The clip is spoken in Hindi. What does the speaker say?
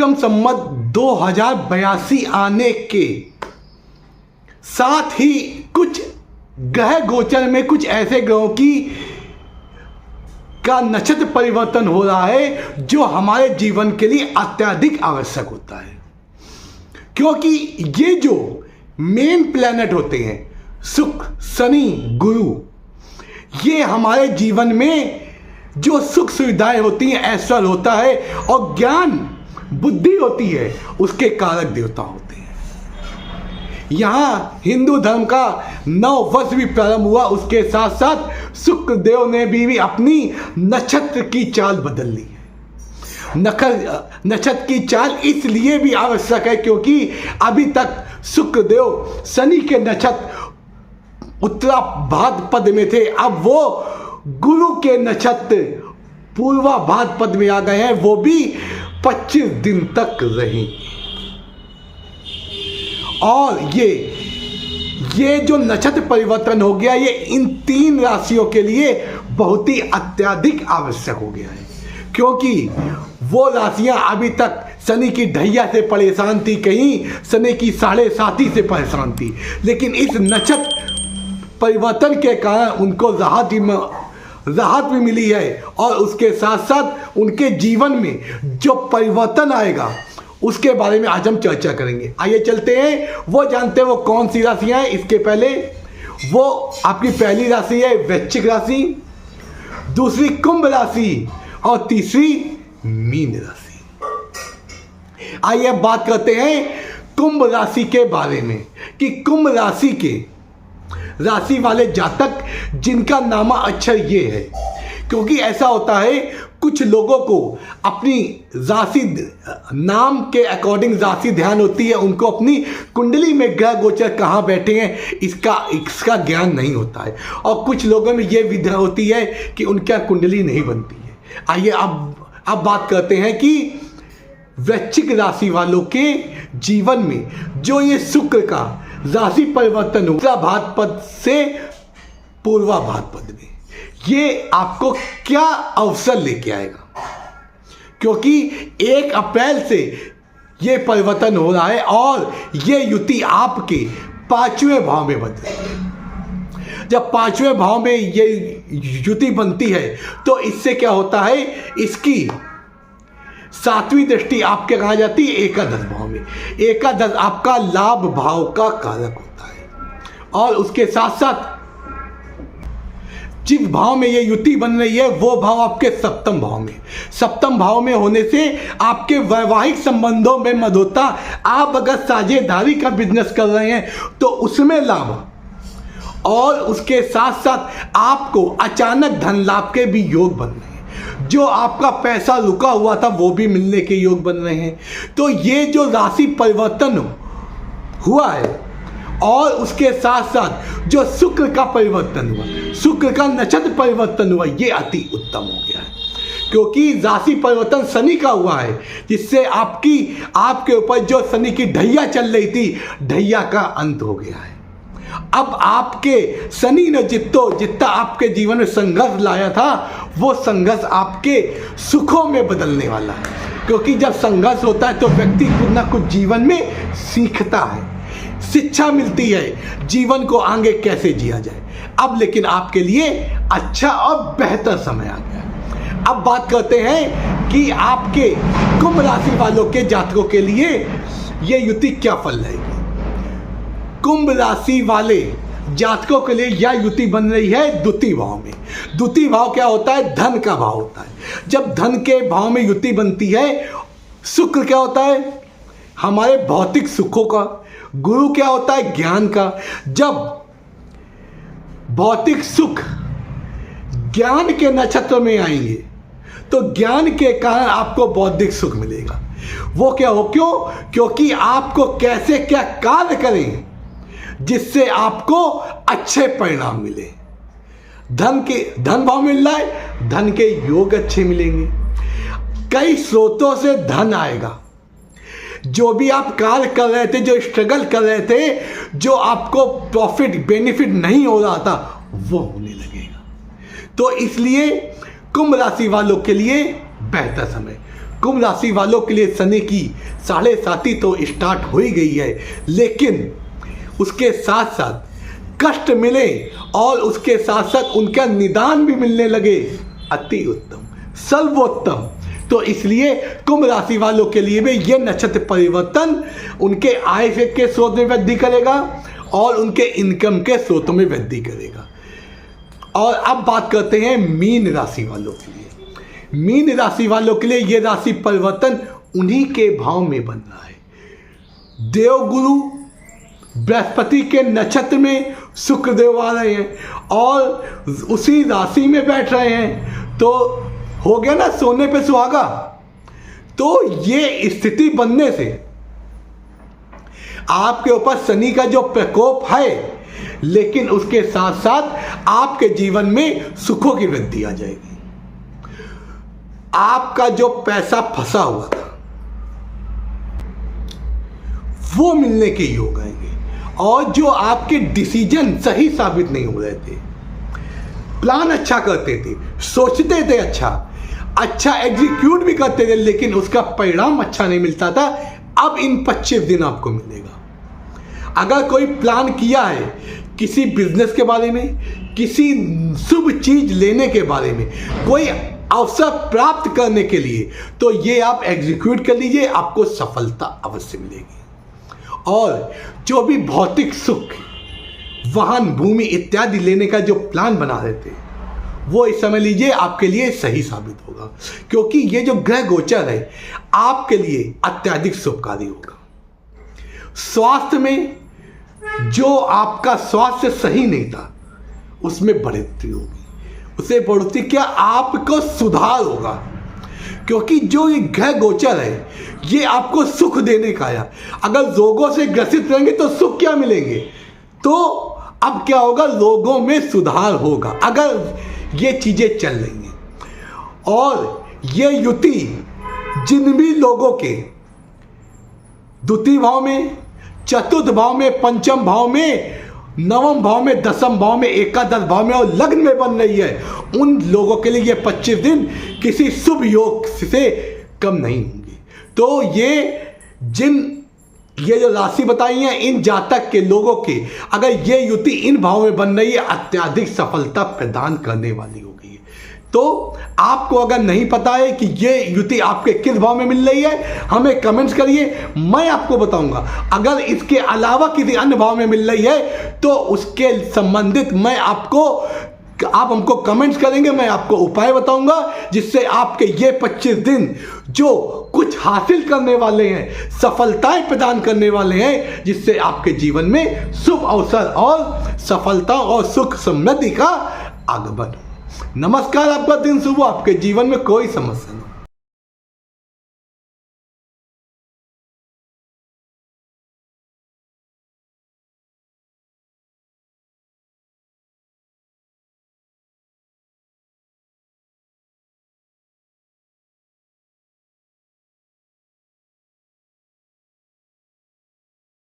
विक्रम संवत 2082 आने के साथ ही कुछ ग्रह गोचर में कुछ ऐसे ग्रहों का नक्षत्र परिवर्तन हो रहा है जो हमारे जीवन के लिए अत्यधिक आवश्यक होता है, क्योंकि ये जो मेन प्लैनेट होते हैं शुक्र, शनि, गुरु, ये हमारे जीवन में जो सुख सुविधाएं होती हैं, ऐश्वर्य होता है और ज्ञान बुद्धि होती है, उसके कारक देवता होते हैं। यहाँ हिंदू धर्म का नव वर्ष भी प्रारंभ हुआ, उसके साथ साथ शुक्र देव ने भी अपनी नक्षत्र की चाल बदल ली है। नक्षत्र की चाल इसलिए भी आवश्यक है क्योंकि अभी तक शुक्र देव शनि के नक्षत्र उत्तरा भाद्रपद में थे, अब वो गुरु के नक्षत्र पूर्वा भाद्रपद में आ गए हैं, वो भी 25 दिन तक रहेंगे। और ये जो नक्षत्र परिवर्तन हो गया, ये इन 3 राशियों के लिए बहुत ही अत्यधिक आवश्यक हो गया है, क्योंकि वो राशियां अभी तक शनि की ढैया से परेशान थी, कहीं शनि की 7.5 से परेशान थी, लेकिन इस नक्षत्र परिवर्तन के कारण उनको राहत भी मिली है। और उसके साथ साथ उनके जीवन में जो परिवर्तन आएगा उसके बारे में आज हम चर्चा करेंगे। आइए चलते हैं, वो जानते हैं वो कौन सी राशियां हैं। इसके पहले वो आपकी पहली राशि है वृश्चिक राशि, दूसरी कुंभ राशि और तीसरी मीन राशि। आइए बात करते हैं कुंभ राशि के बारे में कि कुंभ राशि के राशि वाले जातक जिनका नामा अक्षर ये है, क्योंकि ऐसा होता है कुछ लोगों को अपनी राशि नाम के अकॉर्डिंग राशि ध्यान होती है, उनको अपनी कुंडली में ग्रह गोचर कहाँ बैठे हैं इसका ज्ञान नहीं होता है, और कुछ लोगों में ये विधा होती है कि उनका कुंडली नहीं बनती है। आइए अब बात करते हैं कि वृश्चिक राशि वालों के जीवन में जो ये शुक्र का राशि परिवर्तन उत्तरा भाद्रपद से पूर्वा भाद्रपद में, ये आपको क्या अवसर लेके आएगा, क्योंकि 1 अप्रैल से ये परिवर्तन हो रहा है और ये युति आपके 5वें भाव में बन रही है। जब 5वें भाव में ये युति बनती है तो इससे क्या होता है, इसकी 7वीं दृष्टि आपके कहा जाती है एकादश भाव में। एकादश आपका लाभ भाव का कारक होता है, और उसके साथ साथ जिस भाव में ये युति बन रही है वो भाव आपके 7वें भाव में। 7वें भाव में होने से आपके वैवाहिक संबंधों में मधुरता, आप अगर साझेदारी का बिजनेस कर रहे हैं तो उसमें लाभ, और उसके साथ साथ आपको अचानक धन लाभ के भी योग बन रहे हैं। जो आपका पैसा रुका हुआ था वो भी मिलने के योग बन रहे हैं। तो ये जो राशि परिवर्तन हुआ है और उसके साथ साथ जो शुक्र का परिवर्तन हुआ, शुक्र का नक्षत्र परिवर्तन हुआ, ये अति उत्तम हो गया है, क्योंकि राशि परिवर्तन शनि का हुआ है, जिससे आपके ऊपर जो शनि की ढैया चल रही थी, ढैया का अंत हो गया है। अब आपके शनि ने जितना आपके जीवन में संघर्ष लाया था, वो संघर्ष आपके सुखों में बदलने वाला है, क्योंकि जब संघर्ष होता है तो व्यक्ति कुछ ना कुछ जीवन में सीखता है, शिक्षा मिलती है जीवन को आगे कैसे जिया जाए। अब लेकिन आपके लिए अच्छा और बेहतर समय आ गया। अब बात करते हैं कि आपके कुंभ राशि वालों के जातकों के लिए ये युति क्या फल रहेगी। कुंभ राशि वाले जातकों के लिए यह युति बन रही है द्वितीय भाव में। द्वितीय भाव क्या होता है, धन का भाव होता है। जब धन के भाव में युति बनती है, शुक्र क्या होता है, हमारे भौतिक सुखों का, गुरु क्या होता है, ज्ञान का। जब भौतिक सुख ज्ञान के नक्षत्र में आएंगे तो ज्ञान के कारण आपको बौद्धिक सुख मिलेगा। वो क्या हो, क्योंकि आपको कैसे क्या कार्य करें जिससे आपको अच्छे परिणाम मिले। धन भाव मिल रहा है, धन के योग अच्छे मिलेंगे, कई स्रोतों से धन आएगा। जो भी आप कार्य कर रहे थे, जो स्ट्रगल कर रहे थे, जो आपको प्रॉफिट बेनिफिट नहीं हो रहा था, वो होने लगेगा। तो इसलिए कुंभ राशि वालों के लिए बेहतर समय। कुंभ राशि वालों के लिए शनि की 7.5 तो स्टार्ट हो ही गई है, लेकिन उसके साथ साथ कष्ट मिले और उसके साथ साथ उनका निदान भी मिलने लगे, अति उत्तम, सर्वोत्तम। तो इसलिए कुंभ राशि वालों के लिए भी यह नक्षत्र परिवर्तन उनके आय के स्रोत में वृद्धि करेगा और उनके इनकम के स्रोतों में वृद्धि करेगा। और अब बात करते हैं मीन राशि वालों के लिए। मीन राशि वालों के लिए यह राशि परिवर्तन उन्हीं के भाव में बन रहा है। देवगुरु बृहस्पति के नक्षत्र में शुक्रदेव आ रहे हैं और उसी राशि में बैठ रहे हैं, तो हो गया ना सोने पे सुहागा। तो ये स्थिति बनने से आपके ऊपर शनि का जो प्रकोप है, लेकिन उसके साथ साथ आपके जीवन में सुखों की वृद्धि आ जाएगी। आपका जो पैसा फंसा हुआ था वो मिलने के योग आएंगे, और जो आपके डिसीजन सही साबित नहीं हो रहे थे, प्लान अच्छा करते थे, सोचते थे अच्छा एग्जीक्यूट भी करते थे, लेकिन उसका परिणाम अच्छा नहीं मिलता था, अब इन 25 दिन आपको मिलेगा। अगर कोई प्लान किया है किसी बिजनेस के बारे में, किसी शुभ चीज लेने के बारे में, कोई अवसर प्राप्त करने के लिए, तो ये आप एग्जीक्यूट कर लीजिए, आपको सफलता अवश्य मिलेगी। और जो भी भौतिक सुख, वाहन, भूमि इत्यादि लेने का जो प्लान बना रहे थे, वो इस समय लीजिए, आपके लिए सही साबित होगा, क्योंकि ये जो ग्रह गोचर है आपके लिए अत्यधिक शुभकारी होगा। स्वास्थ्य में जो आपका स्वास्थ्य सही नहीं था उसमें बढ़ोतरी होगी, उसे बढ़ोतरी क्या, आपको सुधार होगा, क्योंकि जो ये ग्रह गोचर है ये आपको सुख देने का है। अगर रोगों से ग्रसित रहेंगे तो सुख क्या मिलेंगे, तो अब क्या होगा, लोगों में सुधार होगा अगर ये चीजें चल रही हैं। और ये युति जिन भी लोगों के द्वितीय भाव में, चतुर्थ भाव में, पंचम भाव में, नवम भाव में, दसम भाव में, एकादश भाव में और लग्न में बन रही है, उन लोगों के लिए ये 25 दिन किसी शुभ योग से कम नहीं होंगे। तो ये जो राशि बताई है, इन जातक के लोगों के अगर ये युति इन भाव में बन रही है, अत्यधिक सफलता प्रदान करने वाली होगी। तो आपको अगर नहीं पता है कि ये युति आपके किस भाव में मिल रही है, हमें कमेंट्स करिए, मैं आपको बताऊंगा। अगर इसके अलावा किसी अन्य भाव में मिल रही है तो उसके संबंधित आप हमको कमेंट्स करेंगे, मैं आपको उपाय बताऊंगा, जिससे आपके ये 25 दिन जो कुछ हासिल करने वाले हैं, सफलताएं प्रदान करने वाले हैं, जिससे आपके जीवन में शुभ अवसर और सफलता और सुख समृद्धि का आगमन हो। नमस्कार, आपका दिन शुभ हो, आपके जीवन में कोई समस्या नहीं।